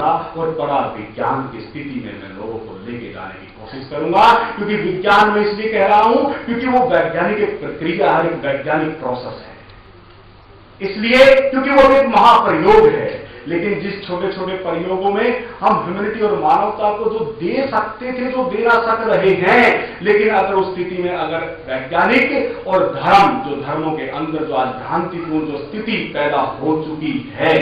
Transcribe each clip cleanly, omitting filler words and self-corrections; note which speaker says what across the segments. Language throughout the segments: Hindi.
Speaker 1: पढ़ा और पढ़ा विज्ञान की स्थिति में मैं लोगों को लेके जाने की कोशिश करूंगा, क्योंकि विज्ञान में इसलिए कह रहा हूं क्योंकि वो वैज्ञानिक एक प्रक्रिया है, एक वैज्ञानिक प्रोसेस है, इसलिए क्योंकि वो एक महाप्रयोग है। लेकिन जिस छोटे छोटे प्रयोगों में हम ह्यूमैनिटी और मानवता को जो दे सकते थे, जो दे ना सक रहे हैं, लेकिन अगर उस स्थिति में अगर वैज्ञानिक और धर्म, जो धर्मों के अंदर जो आज भ्रांतिपूर्ण जो स्थिति पैदा हो चुकी है,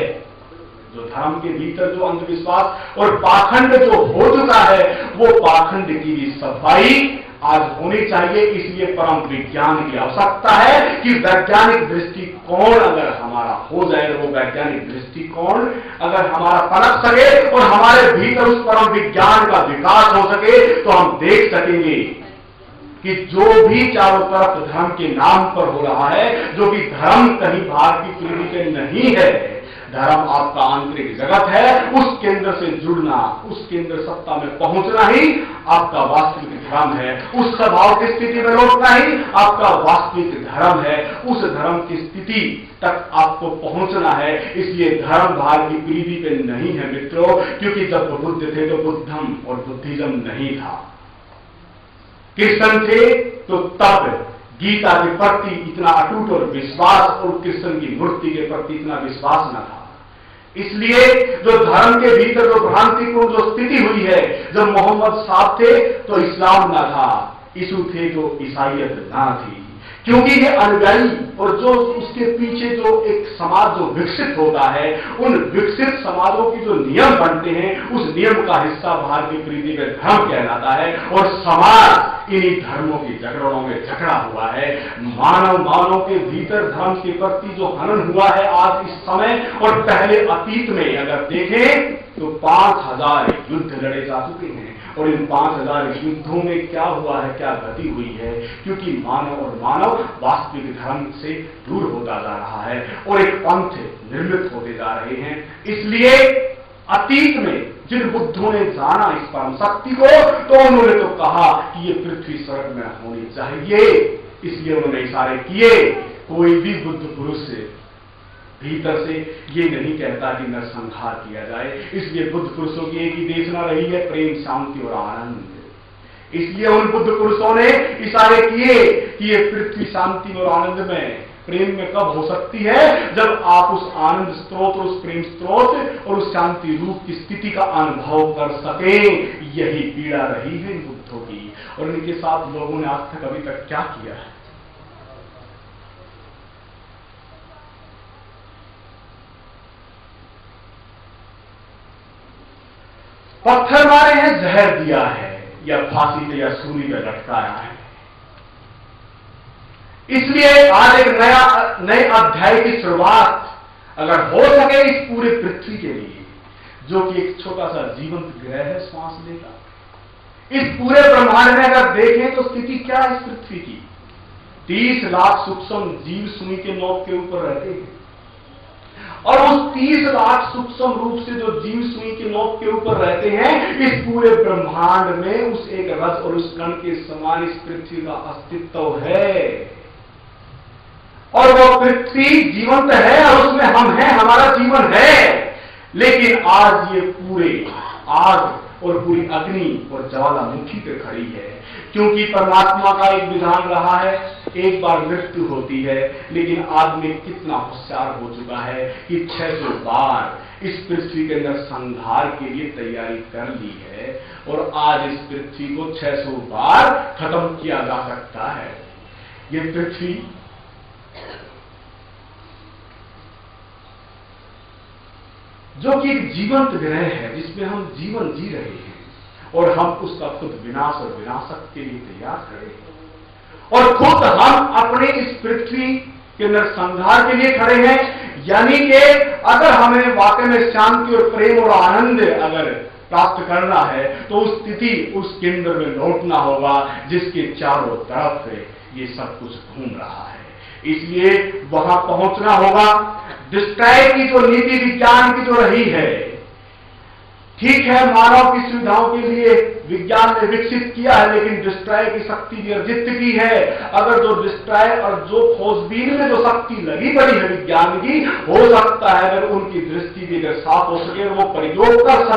Speaker 1: जो धर्म के भीतर जो अंधविश्वास और पाखंड जो हो चुका है, वो पाखंड की भी सफाई आज होनी चाहिए। इसलिए परम विज्ञान की आवश्यकता है कि वैज्ञानिक दृष्टिकोण अगर हमारा हो जाए, वो वैज्ञानिक दृष्टिकोण अगर हमारा पनप सके और हमारे भीतर उस परम विज्ञान का विकास हो सके, तो हम देख सकेंगे कि जो भी चारों तरफ धर्म के नाम पर हो रहा है, जो भी धर्म कहीं बाहर की पृथ्वी पे नहीं है, धर्म आपका आंतरिक जगत है, उस केंद्र से जुड़ना, उस केंद्र सत्ता में पहुंचना ही आपका वास्तविक धर्म है। उस स्वभाव की स्थिति में लौटना ही आपका वास्तविक धर्म है। उस धर्म की स्थिति तक आपको पहुंचना है। इसलिए धर्म बाहर की पीढ़ी पे नहीं है मित्रों, क्योंकि जब बुद्ध थे तो बुद्धम और बुद्धिज्म नहीं था। कृष्ण थे तो तब गीता के प्रति इतना अटूट और विश्वास और कृष्ण की मूर्ति के प्रति इतना विश्वास न था। इसलिए जो धर्म के भीतर जो भ्रांतिपूर्ण जो स्थिति हुई है, जब मोहम्मद साहब थे तो इस्लाम ना था, यीशु थे तो ईसाइयत ना थी, क्योंकि ये अनुयायी और जो उसके पीछे जो एक समाज जो विकसित होता है, उन विकसित समाजों की जो नियम बनते हैं, उस नियम का हिस्सा बाहर की पृथ्वी में धर्म कहलाता है। और समाज इन्हीं धर्मों की जकड़ों में जकड़ा हुआ है। मानव के भीतर धर्म के प्रति जो हनन हुआ है आज इस समय और पहले अतीत में अगर देखें तो 5000 युद्ध लड़े जा चुके हैं। और इन 5000 युद्धों में क्या हुआ है, क्या गति हुई है, क्योंकि मानव वास्तविक धर्म से दूर होता जा रहा है और एक पंथ निर्मित होते जा रहे हैं। इसलिए अतीत में जिन बुद्धों ने जाना इस परम शक्ति को, तो उन्होंने तो कहा कि ये पृथ्वी स्वर्ग में होनी चाहिए, इसलिए उन्होंने इशारे किए। कोई भी बुद्ध पुरुष भीतर से ये नहीं कहता कि नरसंहार किया जाए। इसलिए बुद्ध पुरुषों की एक ही देशना रही है, प्रेम, शांति और आनंद। इसलिए उन बुद्ध पुरुषों ने इशारे किए कि ये पृथ्वी शांति और आनंद में, प्रेम में कब हो सकती है, जब आप उस आनंद स्रोत और उस प्रेम स्रोत और उस शांति रूप की स्थिति का अनुभव कर सकें। यही पीड़ा रही है इन बुद्धों की। और इनके साथ लोगों ने आज तक अभी तक क्या किया है? पत्थर मारे हैं, जहर दिया है, या फांसी पे या सूली पे लटकाया है। इसलिए आज एक नए अध्याय की शुरुआत अगर हो सके इस पूरे पृथ्वी के लिए, जो कि एक छोटा सा जीवंत ग्रह है श्वास लेगा, इस पूरे ब्रह्मांड में अगर देखें तो स्थिति क्या है इस पृथ्वी की? 30 लाख सूक्ष्म जीव सुई के नोक के ऊपर रहते हैं और उस 30 लाख सूक्ष्म रूप से जो जीव सुई के नोक के ऊपर रहते हैं, इस पूरे ब्रह्मांड में उस एक रस और उस कण के समान इस पृथ्वी का अस्तित्व है। और वो पृथ्वी जीवंत है और उसमें हम हैं, हमारा जीवन है। लेकिन आज ये पूरे आग और पूरी अग्नि और ज्वालामुखी पे खड़ी है, क्योंकि परमात्मा का एक विधान रहा है, एक बार मृत्यु होती है। लेकिन आदमी कितना होशियार हो चुका है कि 600 बार इस पृथ्वी के अंदर संहार के लिए तैयारी कर ली है और आज इस पृथ्वी को 600 बार खत्म किया जा सकता है। ये पृथ्वी जो कि एक जीवंत ग्रह है, जिसमें हम जीवन जी रहे हैं और हम उसका खुद विनाश और विनाशक के लिए तैयार खड़े हैं। और खुद हम अपने इस पृथ्वी के अंदर संहार के लिए खड़े हैं। यानी कि अगर हमें वाकई में शांति और प्रेम और आनंद अगर प्राप्त करना है, तो उस स्थिति, उस केंद्र में लौटना होगा जिसके चारों तरफ ये सब कुछ घूम रहा है। इसलिए वहां पहुंचना होगा। डिस्ट्राय की जो नीति विज्ञान की जो रही है, ठीक है, मानव की सुविधाओं के लिए विज्ञान ने विकसित किया है, लेकिन डिस्ट्रॉय की शक्ति भी अर्जित की है। अगर जो डिस्ट्रॉय और जो खोजबीन में जो शक्ति लगी पड़ी है विज्ञान की, हो सकता है अगर उनकी दृष्टि भी अगर साफ हो सके और वो प्रयोग कर सके